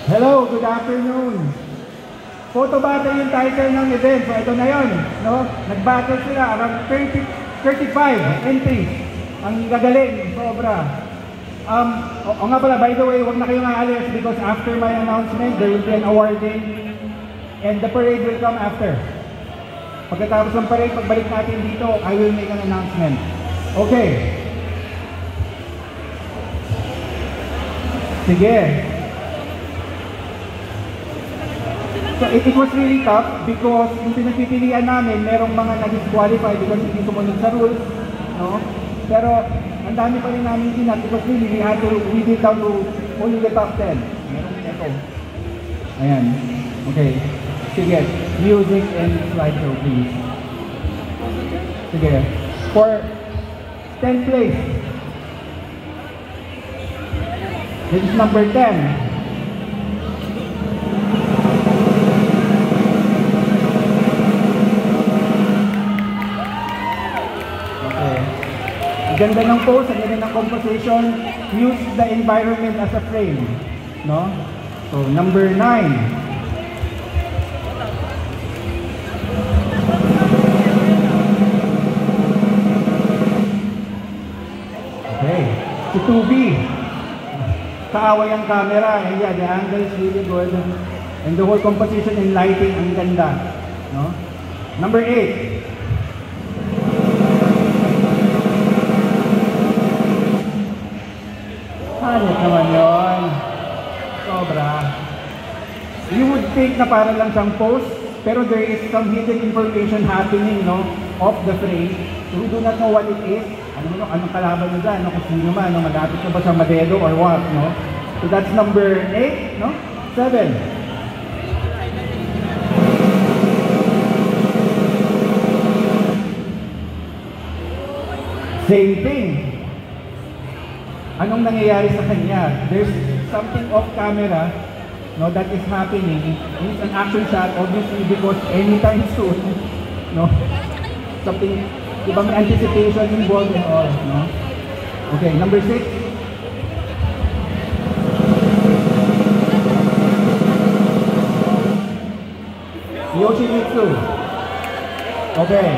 Hello, good afternoon. Photo battle yung title ng event. So ito na yun, no? Nag-battle sila around 35 entries. Ang gagaling, sobra. O nga pala, by the way, huwag na kayong aalis because after my announcement, there will be an awarding and the parade will come after. Pagkatapos ng parade, pagbalik natin dito, I will make an announcement. Okay. Sige. So it was really tough because yung pinagpipilian namin, merong mga nag-disqualify because hindi sumunod sa rules, no? Pero ang dami pa rin namin inat because really we did down to only the top 10. Meron ito. Ayan. Okay. Sige. Music and slideshow, please. Sige. For 10th place. This is number 10. Ganda ng pose, ang ganda ng composition, use the environment as a frame, no? So, number 9. Okay, si 2B. Kaaway ang camera, and yeah, the angle is really good. And the whole composition and lighting, ang ganda, no? Number 8. Ano naman yun? Sobra. You would think na para lang siyang post, pero there is some hidden information happening, no? Off the frame. So we do not know what it is. Anong kalaban nyo dyan? Kung sino man, malapit na ba sa madedo or what, no? So that's number 8, no? 7. Same thing. Anong nangyayari sa kanya? There's something off camera, no, that is happening. It's an action shot, obviously, because anytime soon, no, something, ibang anticipation involved and all, no. Okay, number 6. Yoshimitsu. Okay.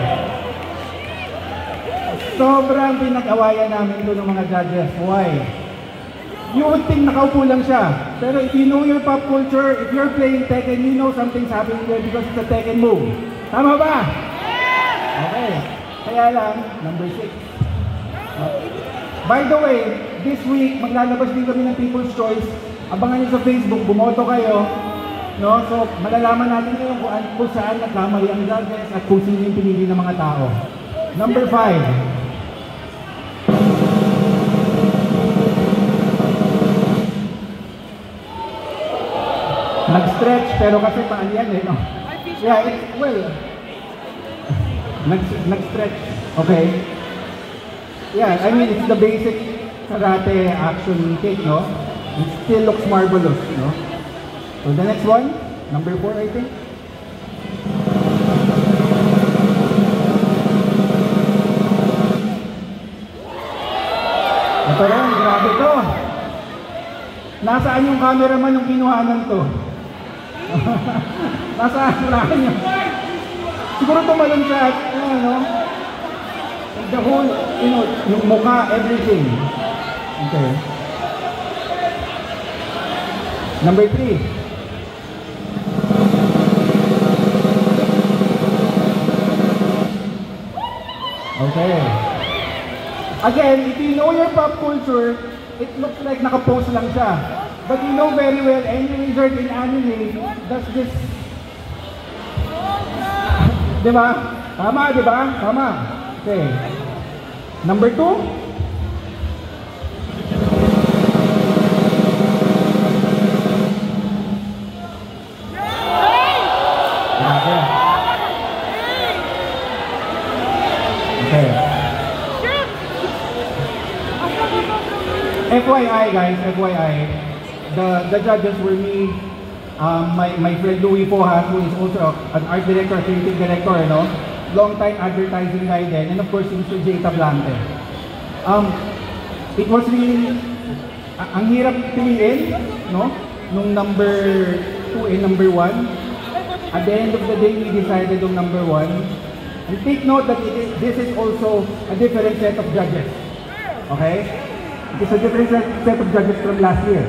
Sobrang pinag-awayan namin ito ng mga judges. Why? You would think nakaupo lang siya. Pero if you know your pop culture, if you're playing Tekken, you know something's happening there because it's a Tekken move. Tama ba? Okay. Kaya lang, number 6. By the way, this week, maglalabas din kami ng People's Choice. Abangan niyo sa Facebook, bumoto kayo. No? So, malalaman natin ngayon kung saan nagkamali ang judges at kung sino yung pinili ng mga tao. Number 5. Nag-stretch, pero kasi paan yan eh, no? Yeah, well, nag-stretch, okay? Yeah, I mean, it's the basic karate action kick, no? It still looks marvelous, no? So the next one, number 4, I think. Ito rin, grabe to. Nasaan yung cameraman yung kinuhanan to? Nasaan niya? Siguro tumalon siya at, ano, the whole, you know, yung mukha, everything. Okay. Number 3. Okay. Again, if you know your pop culture, it looks like naka-pose lang siya. But you know very well, any wizard in anime does this. Diba? Tama, diba? Tama. Okay. Number 2. Okay. FYI guys, FYI, the judges were me, my friend Louis Pojas, who is also an art director, creative director, no? Long time advertising guy din, and of course Mr. Jay Tablante. It was really, ang hirap piliin, no? nung number 2 and number 1. At the end of the day, we decided on number 1. And take note that this is also a different set of judges. Okay? It is a different set of judges from last year.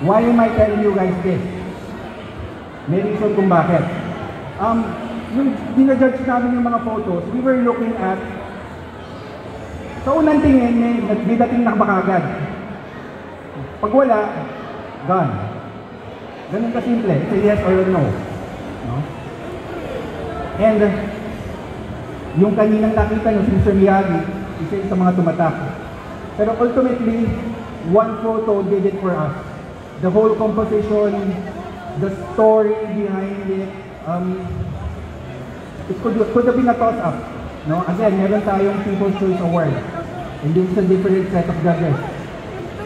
Why am I telling you guys this? May reason kung bakit. Yung dinajudge namin yung mga photos, we were looking at sa unang tingin, may dating na ba kagad? Pag wala, gone. Ganun ka simple. It's a yes or a no. No? And yung kaninang nakita nyo, si Mr. Miyagi, isa sa mga tumatak. Pero ultimately, one photo did it for us. The whole composition, the story behind it, it could have been a toss-up. No? Again, meron tayong People's Choice Award. And this is a different set of judges.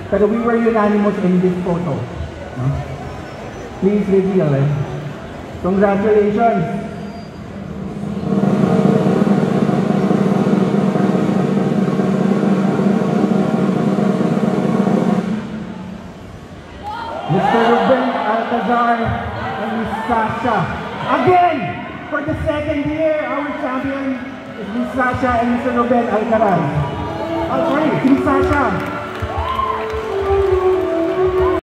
Pero we were unanimous in this photo. No? Please reveal. Congratulations! Mr. Ruben Alcazar and Miss Sasha. Again! For the second year, our champion is Miss Sasha and Mr. Ruben Alcaraz. Oh, sorry, Miss Sasha.